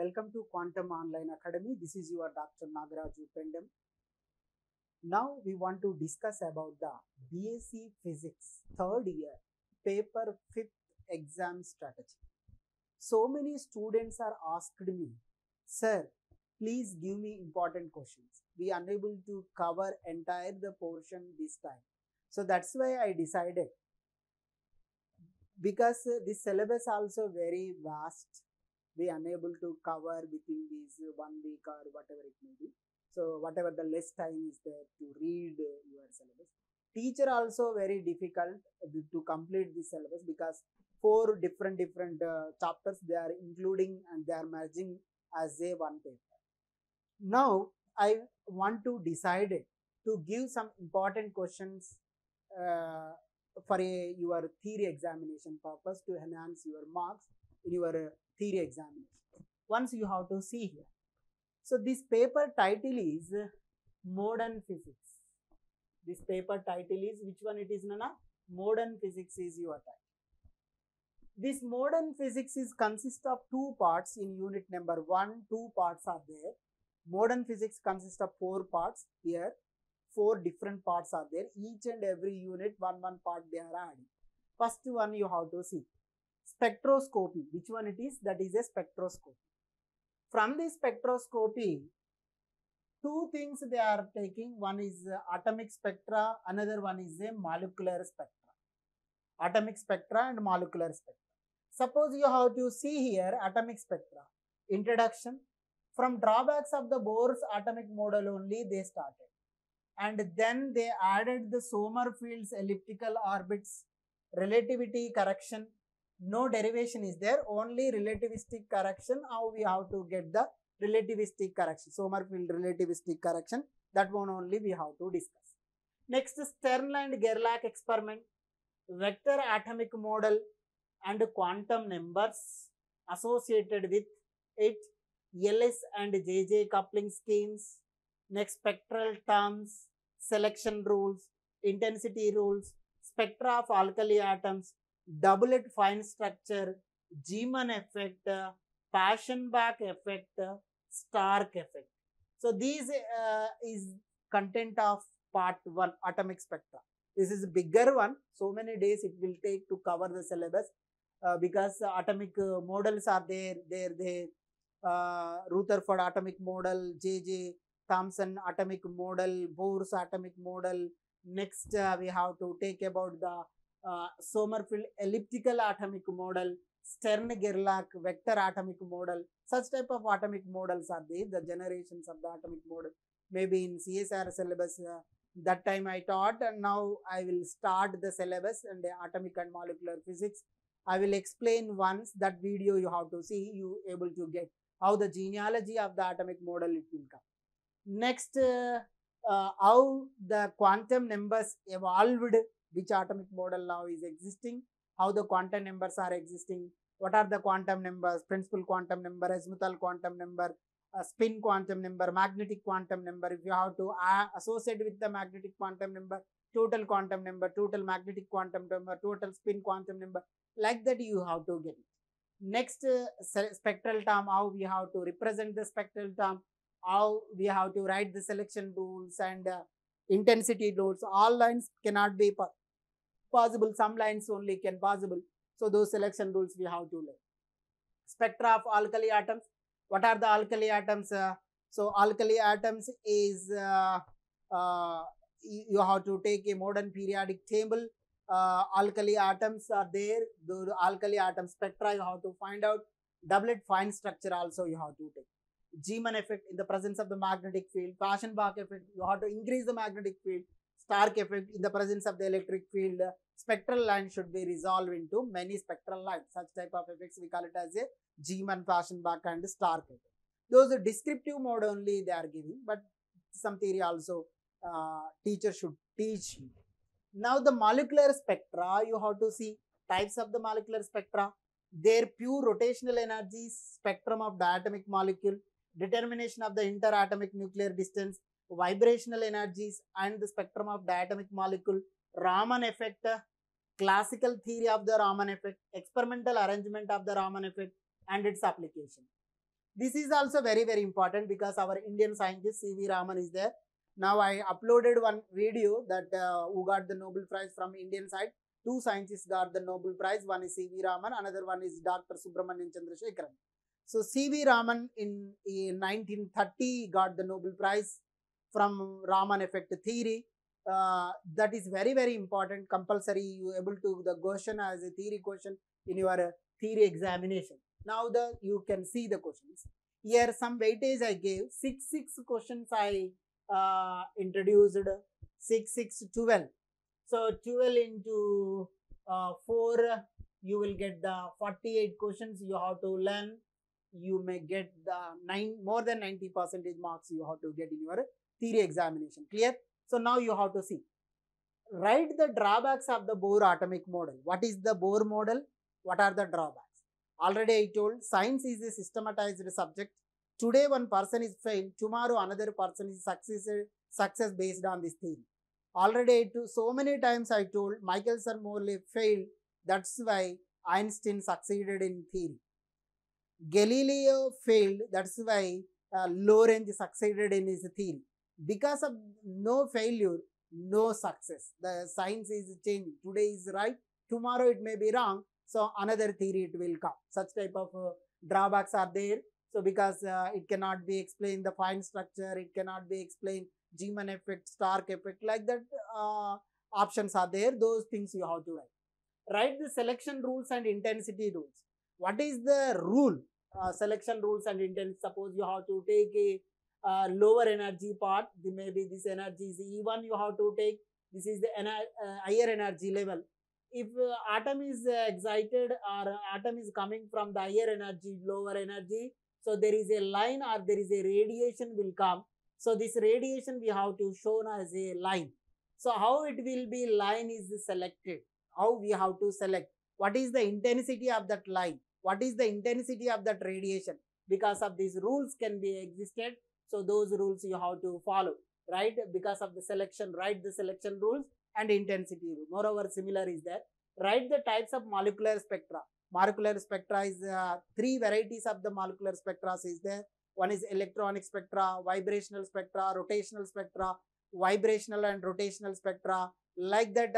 welcome to Quantum Online Academy. This is your Dr. Nagaraju Pendem. Now we want to discuss about the BSC Physics third year paper 5th exam strategy. So many students are asked me, sir, please give me important questions. We are unable to cover entire the portion this time. So that's why I decided, because this syllabus also very vast, we unable to cover within this 1 week or whatever it may be. So whatever the less time is there to read your syllabus. Teacher also very difficult to complete this syllabus, because 4 different chapters they are including and they are merging as a one paper. Now I want to decide to give some important questions for your theory examination purpose to enhance your marks in your theory examination. Once you have to see here. So this paper title is Modern Physics. This paper title is, which one it is, Nana? Modern Physics is your title. This Modern Physics is consists of 2 parts in unit number 1. 2 parts are there. Modern Physics consists of 4 parts. Here 4 different parts are there. Each and every unit one part they are adding. First one you have to see. Spectroscopy. Which one it is? That is a spectroscopy. From the spectroscopy, 2 things they are taking. One is atomic spectra, another one is a molecular spectra. Atomic spectra and molecular spectra. Suppose you have to see here atomic spectra. Introduction. From drawbacks of the Bohr's atomic model only they started. And then they added the Sommerfield's elliptical orbits, relativity correction. No derivation is there, only relativistic correction. How we have to get the relativistic correction, Sommerfield relativistic correction, that one only we have to discuss. Next, Stern and Gerlach experiment, vector atomic model and quantum numbers associated with it, LS and JJ coupling schemes. Next, spectral terms, selection rules, intensity rules, spectra of alkali atoms, doublet fine structure, Zeeman effect, Paschen-Bach effect, Stark effect. So these is content of part 1, atomic spectra. This is a bigger one. So many days it will take to cover the syllabus, because atomic models are there. Rutherford atomic model, J.J. Thomson atomic model, Bohr's atomic model. Next we have to take about the Sommerfeld elliptical atomic model, Stern-Gerlach vector atomic model. Such type of atomic models are there. The generations of the atomic model, maybe in CSR syllabus, that time I taught, and now I will start the syllabus and the atomic and molecular physics. I will explain once that video you have to see, you able to get how the genealogy of the atomic model it will come. Next, how the quantum numbers evolved, which atomic model now is existing, how the quantum numbers are existing, what are the quantum numbers, principal quantum number, azimuthal quantum number, spin quantum number, magnetic quantum number. If you have to associate with the magnetic quantum number, total quantum number, total magnetic quantum number, total spin quantum number, like that you have to get it. Next, spectral term, how we have to represent the spectral term, how we have to write the selection rules and intensity rules. All lines cannot be possible, some lines only can possible. So those selection rules we have to learn. Spectra of alkali atoms. What are the alkali atoms? So alkali atoms is, you have to take a modern periodic table. Alkali atoms are there. The alkali atom spectra you have to find out. Doublet fine structure also you have to take. Zeeman effect in the presence of the magnetic field. Paschen-Bach effect, you have to increase the magnetic field. Stark effect in the presence of the electric field. Spectral line should be resolved into many spectral lines. Such type of effects we call it as a Zeeman, Paschen-Bach and Stark effect. Those are descriptive mode only they are giving, but some theory also teacher should teach you. Now the molecular spectra, you have to see types of the molecular spectra, their pure rotational energies, spectrum of diatomic molecule, determination of the interatomic nuclear distance, vibrational energies and the spectrum of diatomic molecule, Raman effect, classical theory of the Raman effect, experimental arrangement of the Raman effect and its application. This is also very, very important because our Indian scientist C.V. Raman is there. Now I uploaded one video that who got the Nobel Prize from Indian side. Two scientists got the Nobel Prize. One is C.V. Raman, another one is Dr. Subramanian Chandrasekharan. So C.V. Raman in 1930 got the Nobel Prize from Raman effect theory. That is very, very important. Compulsory, you able to the question as a theory question in your theory examination. Now you can see the questions. Here some weightage I gave. 6 questions I introduced. 6, 12. So 12 into 4, you will get the 48 questions you have to learn. You may get the more than 90% marks you have to get in your theory examination. Clear? So now you have to see. Write the drawbacks of the Bohr atomic model. What is the Bohr model? What are the drawbacks? Already I told, science is a systematized subject. Today one person is failed, tomorrow another person is success based on this theory. Already so many times I told, Michelson-Morley failed, that's why Einstein succeeded in theory. Galileo failed, that's why Lorentz succeeded in his theory. Because of no failure, no success. The science is changing. Today is right, tomorrow it may be wrong, so another theory it will come. Such type of drawbacks are there. So because it cannot be explained the fine structure, it cannot be explained Zeeman effect, Stark effect, like that options are there. Those things you have to write. Write the selection rules and intensity rules. What is the rule? Selection rules and intensity. Suppose you have to take a lower energy part, maybe this energy is E1, you have to take, this is the higher energy level. If atom is excited or atom is coming from the higher energy, lower energy, so there is a line or there is a radiation will come. So this radiation we have to show as a line. So how it will be line is selected. How we have to select. What is the intensity of that line? What is the intensity of that radiation? Because of these rules can be existed. So those rules you have to follow, right? Because of the selection, write the selection rules and intensity rule. Moreover, similar is there. Write the types of molecular spectra. Molecular spectra is 3 varieties of the molecular spectra is there. One is electronic spectra, vibrational spectra, rotational spectra, vibrational and rotational spectra. Like that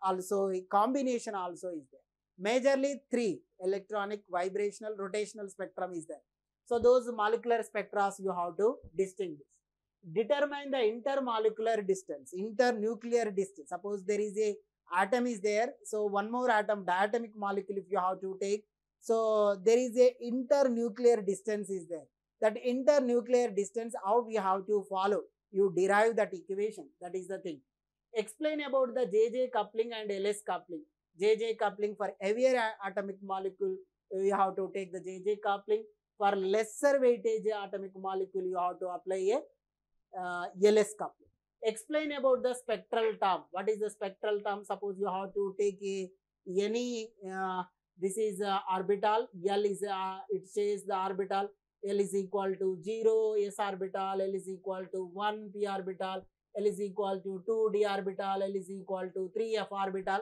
also combination also is there. Majorly 3, electronic, vibrational, rotational spectrum is there. So those molecular spectra you have to distinguish. Determine the intermolecular distance, internuclear distance. Suppose there is a atom is there, so one more atom, diatomic molecule if you have to take, so there is a internuclear distance is there. That internuclear distance, how we have to follow, you derive that equation, that is the thing. Explain about the JJ coupling and LS coupling. JJ coupling for heavier atomic molecule, you have to take the JJ coupling. For lesser weightage atomic molecule, you have to apply a LS coupling. Explain about the spectral term. What is the spectral term? Suppose you have to take any, this is orbital, L is, it says the orbital, L is equal to 0, S orbital, L is equal to 1, P orbital, L is equal to 2, D orbital, L is equal to 3, F orbital.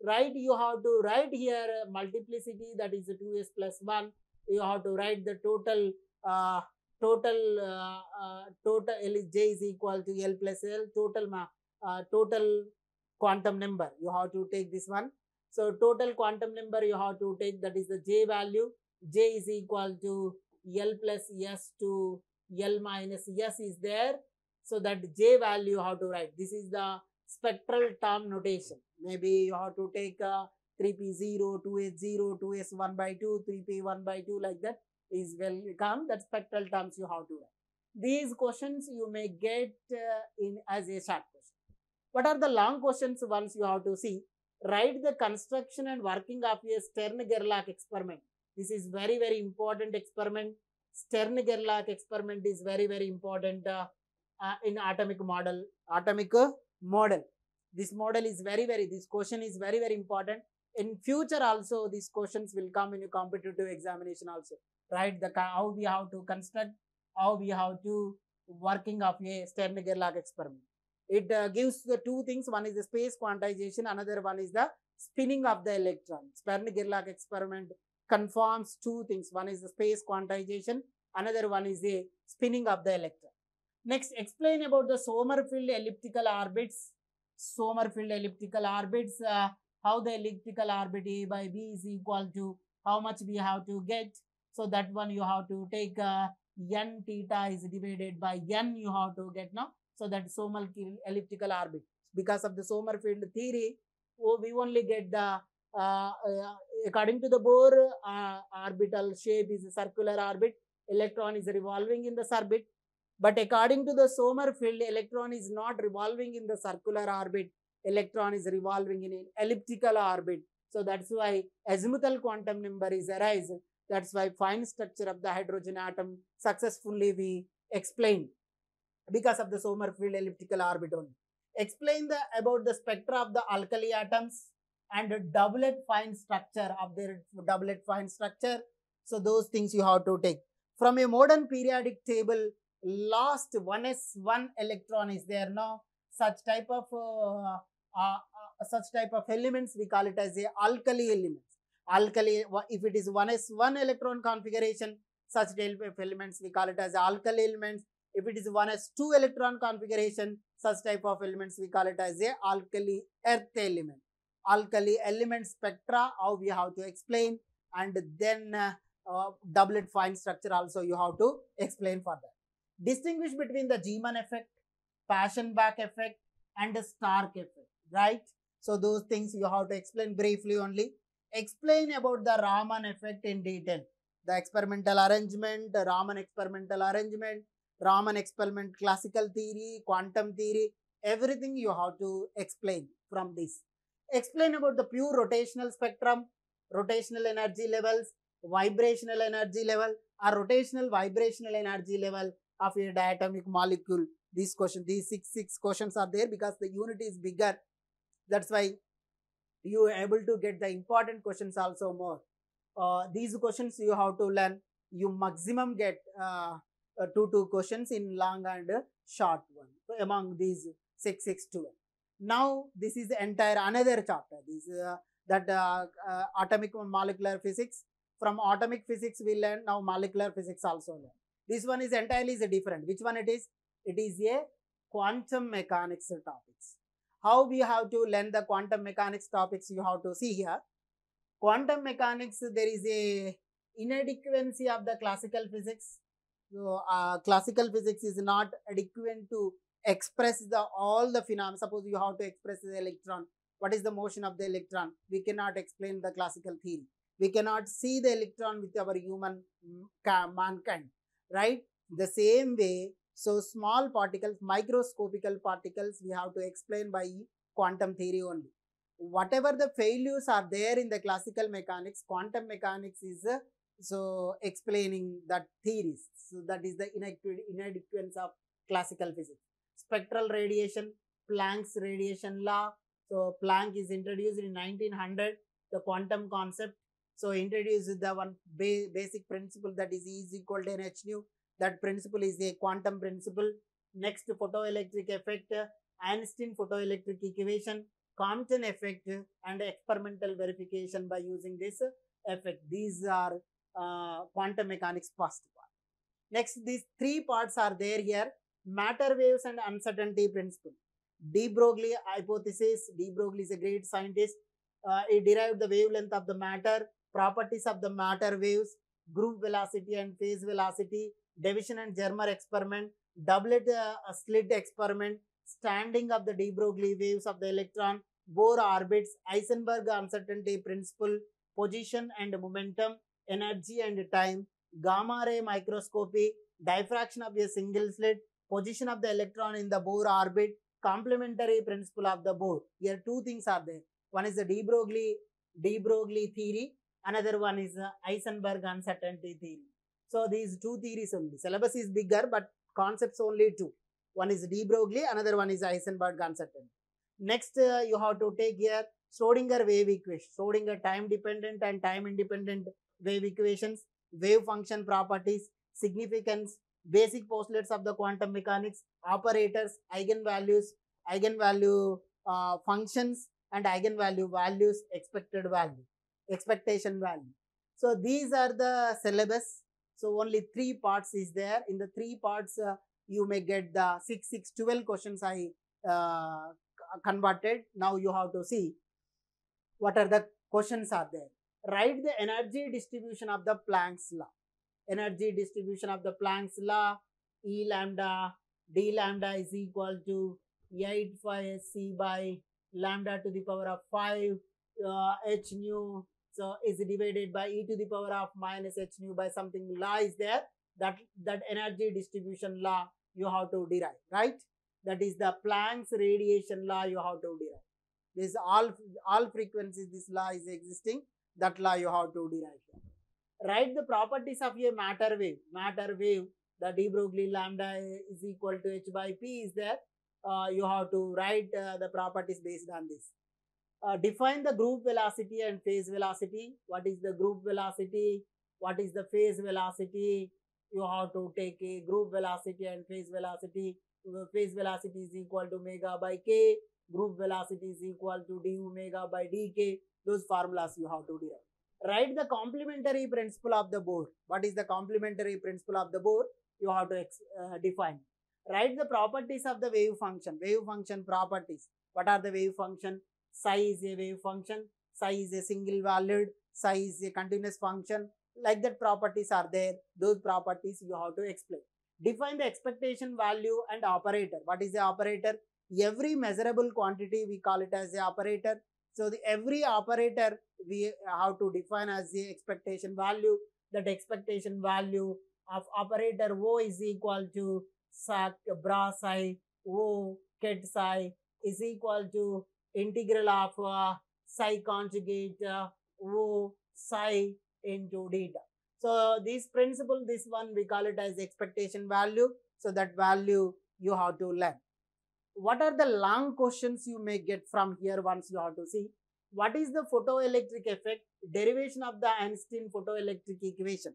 Right, you have to write here multiplicity, that is 2S plus 1. You have to write the total total L is J is equal to L plus L, total quantum number you have to take this one. So total quantum number you have to take, that is the J value. J is equal to L plus S to L minus S is there. So that J value you have to write. This is the spectral term notation. Maybe you have to take 3p0, 2s0, 2s 1 by 2, 3p 1 by 2, like that is welcome. That spectral terms you have to write. These questions you may get in as a short question. What are the long questions? Once you have to see, write the construction and working of a Stern-Gerlach experiment. This is very, very important experiment. Stern-Gerlach experiment is very, very important in atomic model. This model is this question is very, very important. In future also, these questions will come in a competitive examination also. Right? How we have to construct, how we have to working of a Stern-Gerlach experiment. It gives the two things. One is the space quantization. Another one is the spinning of the electron. Stern-Gerlach experiment confirms two things. One is the space quantization. Another one is a spinning of the electron. Next, explain about the Sommerfeld elliptical orbits. Sommerfeld elliptical orbits, how the elliptical orbit A by B is equal to how much we have to get. So that one you have to take n theta is divided by n you have to get now. So that Sommerfeld elliptical orbit. Because of the Sommerfeld theory, we only get the according to the Bohr orbital shape is a circular orbit. Electron is revolving in the orbit. But according to the Sommerfeld, electron is not revolving in the circular orbit. Electron is revolving in an elliptical orbit. So that's why azimuthal quantum number is arise. That's why fine structure of the hydrogen atom successfully we explained because of the Sommerfeld elliptical orbit only. Explain about the spectra of the alkali atoms and doublet fine structure of their doublet fine structure. So those things you have to take. From a modern periodic table, last 1s1 electron is there now. Such type of elements we call it as a alkali elements. Alkali, if it is 1s1 electron configuration, such type of elements we call it as alkali elements. If it is 1s2 electron configuration, such type of elements we call it as a alkali earth element. Alkali element spectra, how we have to explain, and then doublet fine structure also you have to explain for that. Distinguish between the Zeeman effect, Paschen-Bach effect, and the Stark effect, right? So those things you have to explain briefly only. Explain about the Raman effect in detail. The experimental arrangement, the Raman experimental arrangement, Raman experiment classical theory, quantum theory, everything you have to explain from this. Explain about the pure rotational spectrum, rotational energy levels, vibrational energy level, or rotational vibrational energy level of a diatomic molecule. These six questions are there because the unit is bigger. That's why you are able to get the important questions also more. These questions you have to learn. You maximum get 2 questions in long and short one. So among these 6, 12. Now this is the entire another chapter. This atomic molecular physics. From atomic physics we learn, now molecular physics also learn. This one is entirely different. Which one it is? It is a quantum mechanics topics. How we have to learn the quantum mechanics topics you have to see here. Quantum mechanics, there is a inadequacy of the classical physics. So classical physics is not adequate to express all the phenomena. Suppose you have to express the electron. What is the motion of the electron? We cannot explain the classical theory. We cannot see the electron with our human mankind, right? The same way, so small particles, microscopical particles, we have to explain by quantum theory only. Whatever the failures are there in the classical mechanics, quantum mechanics is so explaining that theories. So that is the inadequacy of classical physics. Spectral radiation, Planck's radiation law. So Planck is introduced in 1900, the quantum concept. So introduced the one basic principle, that is E is equal to NH nu. That principle is a quantum principle. Next, photoelectric effect, Einstein photoelectric equation, Compton effect, and experimental verification by using this effect. These are quantum mechanics first part. Next, these 3 parts are there here. Matter waves and uncertainty principle. De Broglie hypothesis. De Broglie is a great scientist. He derived the wavelength of the matter, properties of the matter waves, group velocity and phase velocity, division and Germer experiment, doublet slit experiment, standing of the de Broglie waves of the electron, Bohr orbits, Heisenberg uncertainty principle, position and momentum, energy and time, gamma ray microscopy, diffraction of a single slit, position of the electron in the Bohr orbit, complementary principle of the Bohr. Here 2 things are there. One is the de Broglie theory, another one is Heisenberg uncertainty theory. So these 2 theories only. Syllabus is bigger, but concepts only 2. One is de Broglie, another one is Heisenberg uncertainty. Next, you have to take here Schrodinger wave equation. Schrodinger time dependent and time independent wave equations, wave function properties, significance, basic postulates of the quantum mechanics, operators, eigenvalues, eigenvalue functions, and eigenvalue values, expected value, expectation value. So these are the syllabus. So only 3 parts is there. In the 3 parts, you may get the 6, 6, 12 questions I converted. Now you have to see what are the questions are there. Write the energy distribution of the Planck's law. Energy distribution of the Planck's law, E lambda, D lambda is equal to 8πSc by lambda to the power of 5 h nu. So is divided by e to the power of minus h nu by something law is there. That energy distribution law you have to derive, right? That is the Planck's radiation law you have to derive. This all frequencies this law is existing. That law you have to derive. Write the properties of a matter wave. Matter wave, the de Broglie lambda is equal to h by p is there. You have to write the properties based on this. Define the group velocity and phase velocity. What is the group velocity? What is the phase velocity? You have to take a group velocity and phase velocity. Phase velocity is equal to omega by k. Group velocity is equal to d omega by dk. Those formulas you have to derive. Write the complementary principle of the Bohr. What is the complementary principle of the Bohr? You have to define. Write the properties of the wave function. Wave function properties. What are the wave function? Psi is a wave function. Psi is a single valued. Psi is a continuous function. Like that properties are there. Those properties you have to explain. Define the expectation value and operator. What is the operator? Every measurable quantity we call it as the operator. So every operator we have to define as the expectation value. That expectation value of operator O is equal to bra psi O ket psi is equal to integral of psi conjugate O psi into theta. So this principle, this one we call it as expectation value. So that value you have to learn. What are the long questions you may get from here once you have to see? What is the photoelectric effect? Derivation of the Einstein photoelectric equation.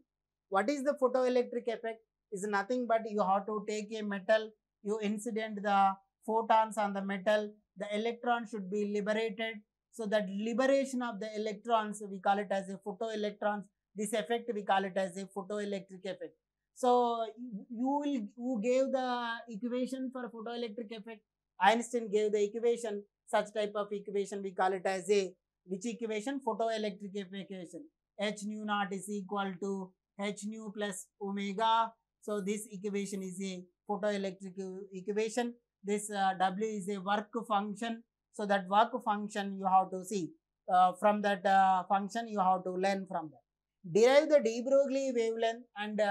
What is the photoelectric effect? Is nothing but you have to take a metal, you incident the photons on the metal, the electron should be liberated. So that liberation of the electrons, we call it as a photoelectrons. This effect we call it as a photoelectric effect. So who gave the equation for photoelectric effect? Einstein gave the equation. Such type of equation we call it as a which equation? Photoelectric equation. H nu naught is equal to h nu plus omega. So this equation is a photoelectric equation. This W is a work function. So that work function you have to see. From that function you have to learn from that. Derive the de Broglie wavelength and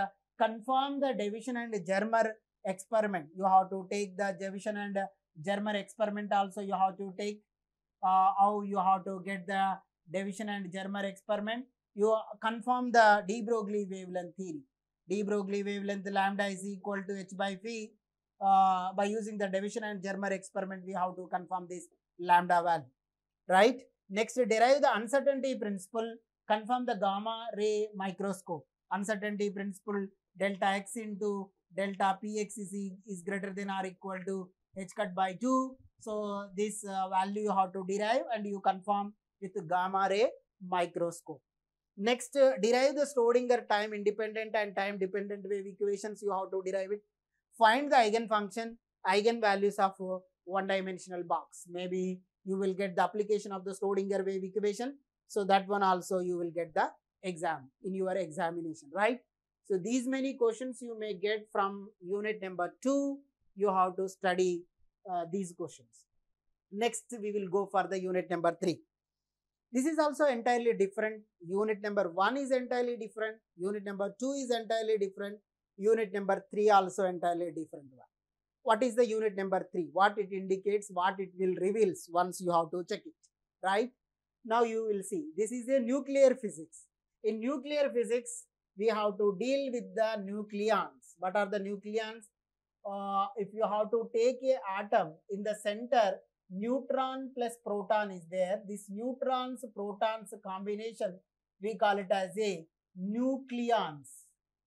confirm the division and Germer experiment. You have to take the division and Germer experiment also you have to take. How you have to get the division and Germer experiment. You confirm the de Broglie wavelength theory. De Broglie wavelength lambda is equal to h by phi. By using the division and Germer experiment, we have to confirm this lambda value. Right? Next, derive the uncertainty principle. Confirm the gamma ray microscope. Uncertainty principle, delta x into delta px is greater than or equal to h cut by 2. So this value you have to derive and you confirm with gamma ray microscope. Next, derive the Schrodinger time independent and time dependent wave equations. You have to derive it. Find the eigenfunction, eigenvalues of one-dimensional box. Maybe you will get the application of the Schrodinger wave equation. So that one also you will get the exam in your examination, right? So these many questions you may get from unit number 2. You have to study these questions. Next, we will go for the unit number 3. This is also entirely different. Unit number 1 is entirely different. Unit number 2 is entirely different. Unit number 3 also entirely different one. What is the unit number 3? What it indicates, what it will reveals once you have to check it, right? Now you will see. This is a nuclear physics. In nuclear physics, we have to deal with the nucleons. What are the nucleons? If you have to take a atom in the center, neutron plus proton is there. This neutrons protons combination we call it as a nucleons.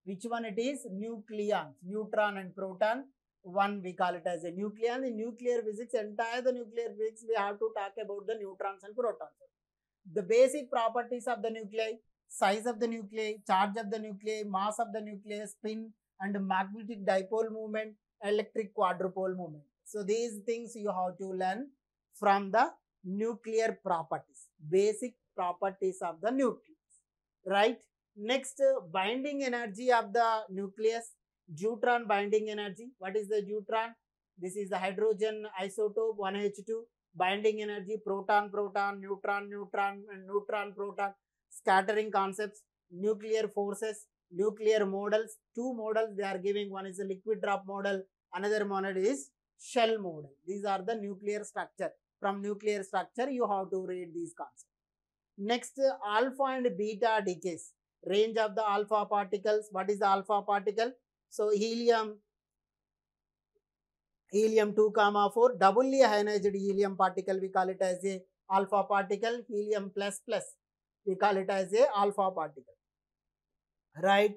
Which one it is? Nucleons. Neutron and proton. One we call it as a nucleon. In nuclear physics, entire the nuclear physics we have to talk about the neutrons and protons. The basic properties of the nuclei. size of the nuclei, charge of the nuclei, mass of the nuclei, spin and magnetic dipole moment, electric quadrupole moment. So these things you have to learn from the nuclear properties, basic properties of the nucleus, right? Next, binding energy of the nucleus, neutron binding energy. What is the neutron? This is the hydrogen isotope 1H2. Binding energy, proton, proton, neutron, neutron, and neutron, proton. Scattering concepts, nuclear forces, nuclear models. Two models they are giving. One is a liquid drop model, another model is shell model. These are the nuclear structure. From nuclear structure, you have to read these concepts. Next, alpha and beta decays. Range of the alpha particles. What is the alpha particle? So helium 2, 4, doubly ionized helium particle, we call it as a alpha particle. Helium plus plus, we call it as a alpha particle, right?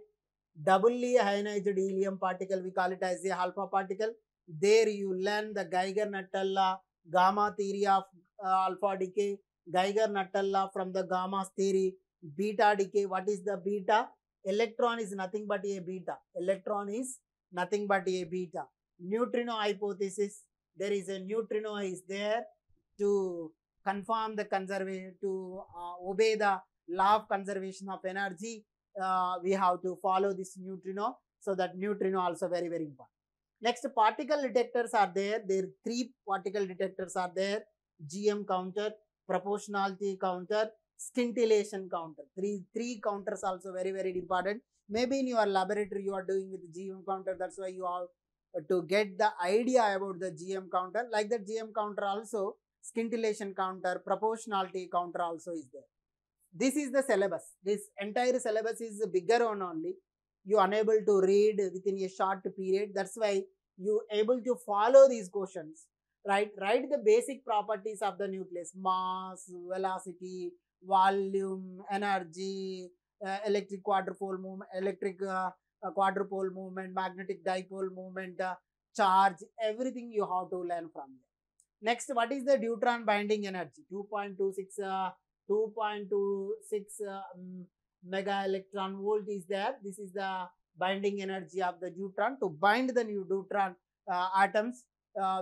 Doubly ionized helium particle, we call it as a alpha particle. There you learn the Geiger-Nuttall law, gamma theory of alpha decay, Geiger-Nuttall law from the gamma theory, beta decay. What is the beta? Electron is nothing but a beta. Electron is nothing but a beta. Neutrino hypothesis. There is a neutrino is there to confirm the conservation, to obey the law of conservation of energy. We have to follow this neutrino. So that neutrino also very, very important. Next, particle detectors are there. There 3 particle detectors are there. GM counter, proportionality counter, scintillation counter. Three counters also very, very important. Maybe in your laboratory you are doing with GM counter. That's why you have to get the idea about the GM counter. Like the GM counter also, scintillation counter, proportionality counter also is there. This is the syllabus. This entire syllabus is a bigger one only. You are unable to read within a short period. That's why you able to follow these questions, right? Write the basic properties of the nucleus: mass, velocity, volume, energy, electric quadrupole movement, quadrupole movement, magnetic dipole movement, charge. Everything you have to learn from here. Next, what is the neutron binding energy? 2.26 mega electron volt is there. This is the binding energy of the neutron. To bind the new neutron atoms,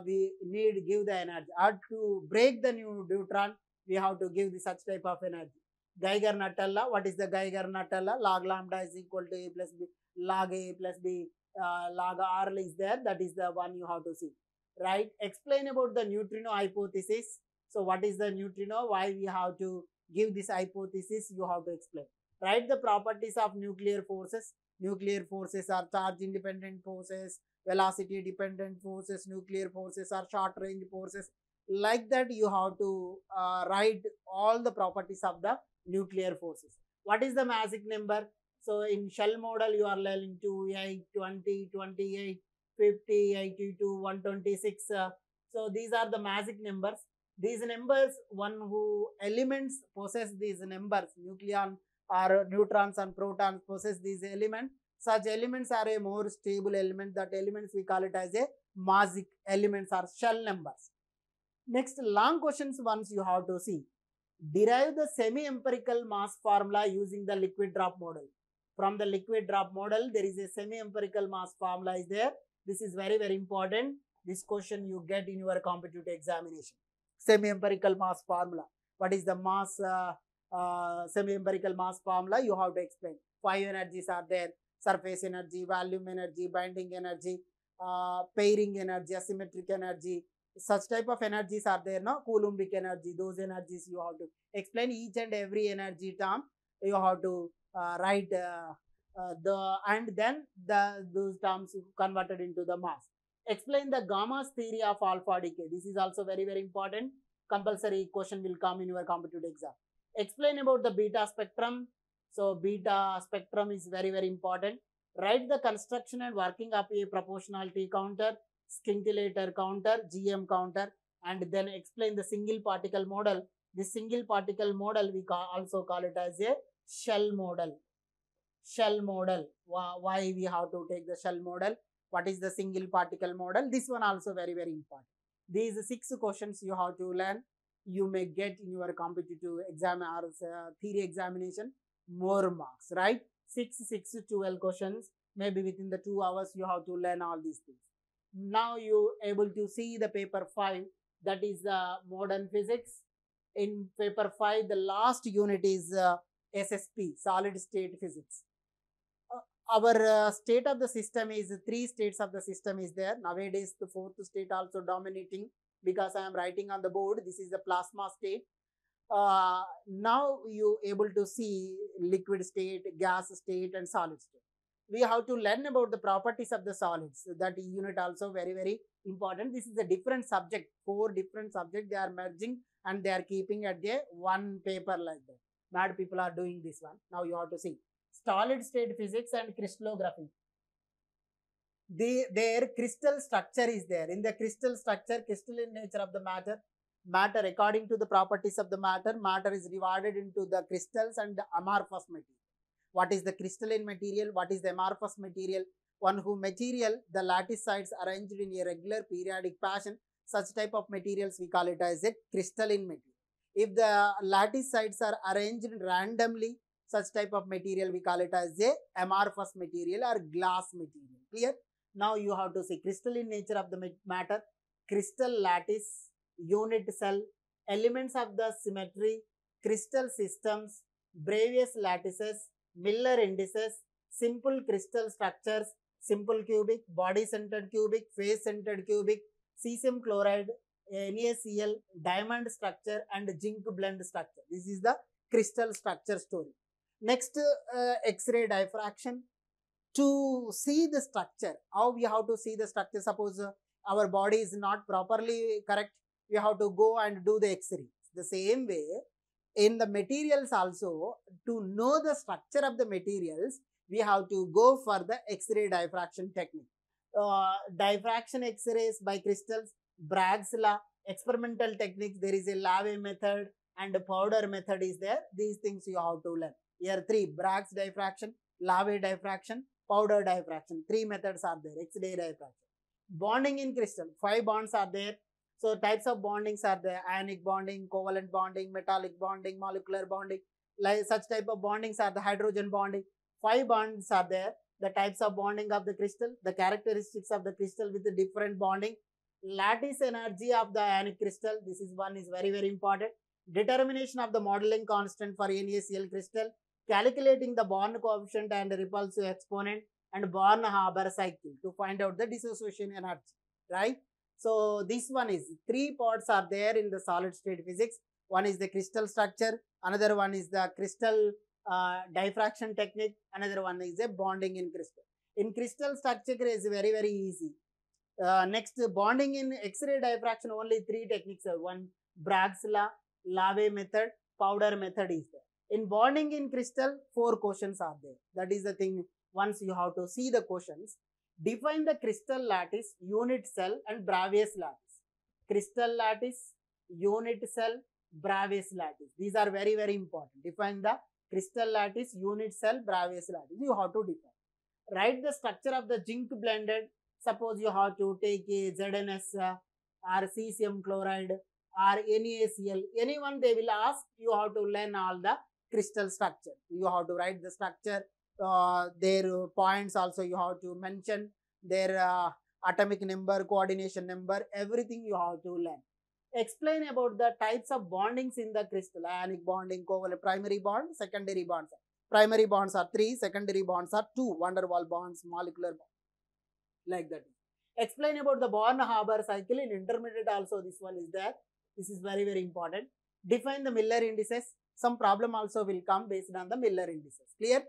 we need give the energy. Or to break the new neutron, we have to give the such type of energy. Geiger-Nuttall law. What is the Geiger-Nuttall law? Log lambda is equal to A plus B. Log A plus B. Log R is there. That is the one you have to see. Right? Explain about the neutrino hypothesis. So what is the neutrino? Why we have to give this hypothesis? You have to explain. Write the properties of nuclear forces. Nuclear forces are charge independent forces, velocity dependent forces. Nuclear forces are short range forces. Like that you have to write all the properties of the nuclear forces. What is the magic number? So in shell model you are learning 2, 8, 20, 28, 50, 82, 126. So these are the magic numbers. These numbers, one who elements possess these numbers, nucleon or neutrons and protons possess these elements. Such elements are a more stable element. That elements we call it as a magic elements or shell numbers. Next, long questions once you have to see. Derive the semi-empirical mass formula using the liquid drop model. From the liquid drop model, there is a semi-empirical mass formula is there. This is very, very important. This question you get in your competitive examination. Semi-empirical mass formula. What is the mass semi-empirical mass formula? You have to explain. 5 energies are there: surface energy, volume energy, binding energy, pairing energy, asymmetric energy. Such type of energies are there, no? Coulombic energy. Those energies you have to explain each and every energy term. You have to write those terms converted into the mass. Explain the gamma's theory of alpha decay. This is also very, very important. Compulsory question will come in your competitive exam. Explain about the beta spectrum. So beta spectrum is very, very important. Write the construction and working of a proportionality counter, scintillator counter, GM counter, and then explain the single particle model. This single particle model we also call it as a shell model. Shell model. Why we have to take the shell model? What is the single particle model? This one also very, very important. These 6 questions you have to learn. You may get in your competitive exam or theory examination. more marks, right? 6 to 12 questions. Maybe within the 2 hours, you have to learn all these things. Now you able to see the paper 5, that is modern physics. In paper 5, the last unit is SSP, solid state physics. Our state of the system is 3 states of the system is there. Nowadays, the 4th state also dominating because I am writing on the board. This is the plasma state. Now you able to see liquid state, gas state, and solid state. We have to learn about the properties of the solids. That unit also very, very important. This is a different subject. 4 different subjects they are merging and they are keeping at the one paper like that. Mad people are doing this one. Now you have to see solid state physics and crystallography. Their crystal structure is there. In the crystal structure, crystalline nature of the matter according to the properties of the matter is divided into the crystals and the amorphous material. What is the crystalline material? What is the amorphous material? One who material, the lattice sides arranged in a regular periodic fashion, such type of materials we call it as a crystalline material. If the lattice sides are arranged randomly, such type of material we call it as a amorphous material or glass material. Clear? Now you have to see crystalline nature of the matter, crystal lattice, unit cell, elements of the symmetry, crystal systems, Bravais lattices, Miller indices, simple crystal structures, simple cubic, body-centered cubic, face-centered cubic, cesium chloride, NaCl, diamond structure, and zinc blend structure. This is the crystal structure story. Next, X-ray diffraction. To see the structure, how we have to see the structure? Suppose our body is not properly correct, we have to go and do the X-ray. The same way, in the materials also, to know the structure of the materials, we have to go for the X-ray diffraction technique. Diffraction X-rays by crystals, Bragg's law, experimental techniques, there is a lave method and a powder method is there. These things you have to learn. Here 3, Bragg's diffraction, lave diffraction, powder diffraction. 3 methods are there, X-ray diffraction. Bonding in crystal, 5 bonds are there. So types of bondings are there: ionic bonding, covalent bonding, metallic bonding, molecular bonding. Like such type of bondings are the hydrogen bonding. 5 bonds are there. The types of bonding of the crystal, the characteristics of the crystal with the different bonding, lattice energy of the ionic crystal. This is one is very, very important. Determination of the modeling constant for NaCl crystal, calculating the Born coefficient and repulsive exponent, and Born-Haber cycle to find out the dissociation energy, right? So this one is 3 parts are there in the solid state physics. One is the crystal structure, another one is the crystal diffraction technique, another one is a bonding in crystal. In crystal structure is very, very easy. Next, bonding in X-ray diffraction, only 3 techniques are. One, Bragg's law, lave method, powder method is there. In bonding in crystal, 4 questions are there. That is the thing. Once you have to see the questions, define the crystal lattice, unit cell, and Bravais lattice. Crystal lattice, unit cell, Bravais lattice. These are very, very important. Define the crystal lattice, unit cell, Bravais lattice. You have to define. Write the structure of the zinc blended. Suppose you have to take a ZNS or cesium chloride or NaCl. Anyone they will ask, you have to learn all the crystal structure. You have to write the structure. Their points also you have to mention, their atomic number, coordination number, everything you have to learn. Explain about the types of bondings in the crystal: ionic bonding, covalent, primary bond, secondary bonds. Primary bonds are 3, secondary bonds are 2, van der Waals bonds, molecular bonds, like that. Explain about the Born-Haber cycle. In intermediate also this one is there. This is very, very important. Define the Miller indices. Some problem also will come based on the Miller indices. Clear?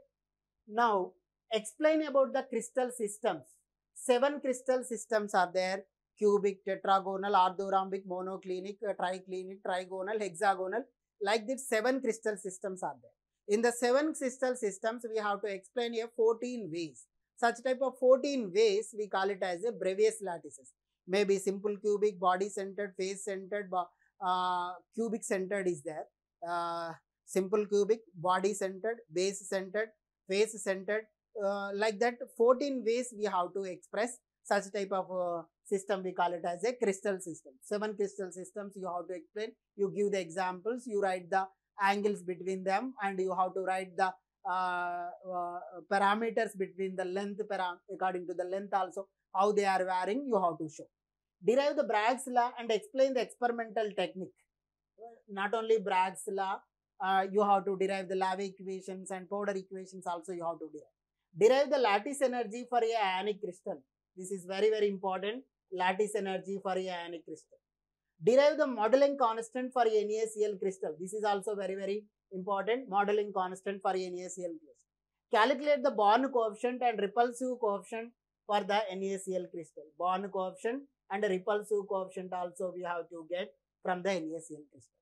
Now, explain about the crystal systems. 7 crystal systems are there: cubic, tetragonal, orthorhombic, monoclinic, triclinic, trigonal, hexagonal. Like this, 7 crystal systems are there. In the 7 crystal systems, we have to explain here 14 ways. Such type of 14 ways, we call it as a Bravais lattices. Maybe simple cubic, body-centered, face-centered, cubic-centered is there. Simple cubic, body-centered, base-centered, face-centered. Like that, 14 ways we have to express such type of system. We call it as a crystal system. 7 crystal systems you have to explain. You give the examples, you write the angles between them, and you have to write the parameters between the length, according to the length also, how they are varying, you have to show. Derive the Bragg's law and explain the experimental technique. Not only Bragg's law, you have to derive the lava equations and powder equations also you have to derive. Derive the lattice energy for a ionic crystal. This is very, very important. Lattice energy for a ionic crystal. Derive the modeling constant for NaCl crystal. This is also very, very important. Modeling constant for NaCl crystal. Calculate the Born coefficient and repulsive coefficient for the NaCl crystal. Born coefficient and repulsive coefficient also we have to get from the NaCl crystal.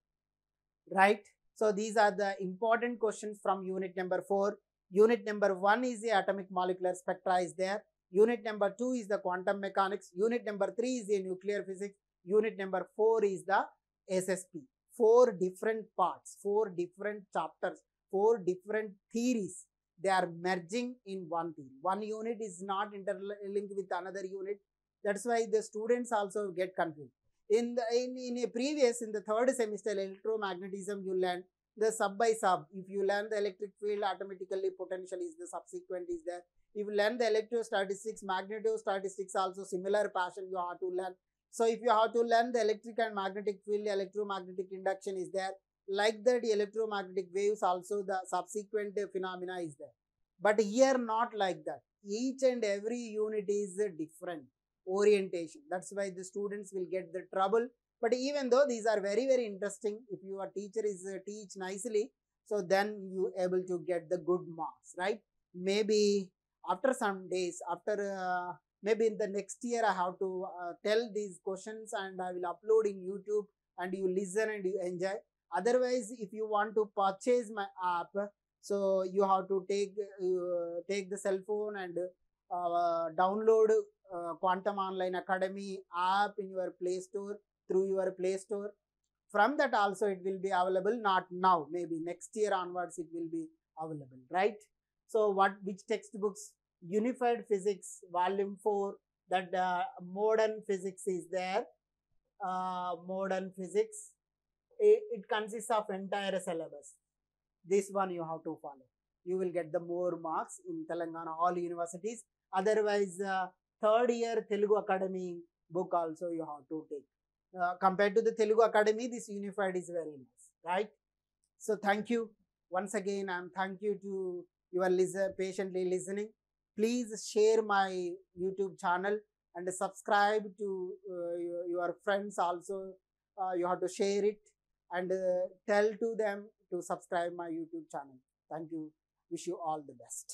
Right? So these are the important questions from unit number 4. Unit number 1 is the atomic molecular spectra is there. Unit number 2 is the quantum mechanics. Unit number 3 is the nuclear physics. Unit number 4 is the SSP. 4 different parts, 4 different chapters, 4 different theories. They are merging in one theory. One unit is not interlinked with another unit. That's why the students also get confused. In the third semester electromagnetism, you learn the sub by sub. If you learn the electric field, automatically potential is the subsequent is there. If you learn the electrostatistics, magnetostatistics also similar passion you have to learn. So if you have to learn the electric and magnetic field, electromagnetic induction is there. Like that, electromagnetic waves also the subsequent phenomena is there. But here not like that. Each and every unit is different orientation. That's why the students will get the trouble. But even though these are very, very interesting, if your teacher is teach nicely, so then you able to get the good marks, right? Maybe after some days, after maybe in the next year, I have to tell these questions and I will upload in YouTube and you listen and you enjoy. Otherwise, if you want to purchase my app, so you have to take the cell phone and download Quantum Online Academy app in your Play Store, through your Play Store. From that also it will be available, not now, maybe next year onwards it will be available, right? So which textbooks? Unified Physics, Volume 4, that modern physics is there. Modern physics, it consists of entire syllabus. This one you have to follow. You will get the more marks in Telangana, all universities. Otherwise, third year Telugu Academy book also you have to take. Compared to the Telugu Academy, this Unified is very nice, right? So thank you once again, and thank you to your patiently listening. Please share my YouTube channel and subscribe to your friends also. You have to share it and tell to them to subscribe my YouTube channel. Thank you. Wish you all the best.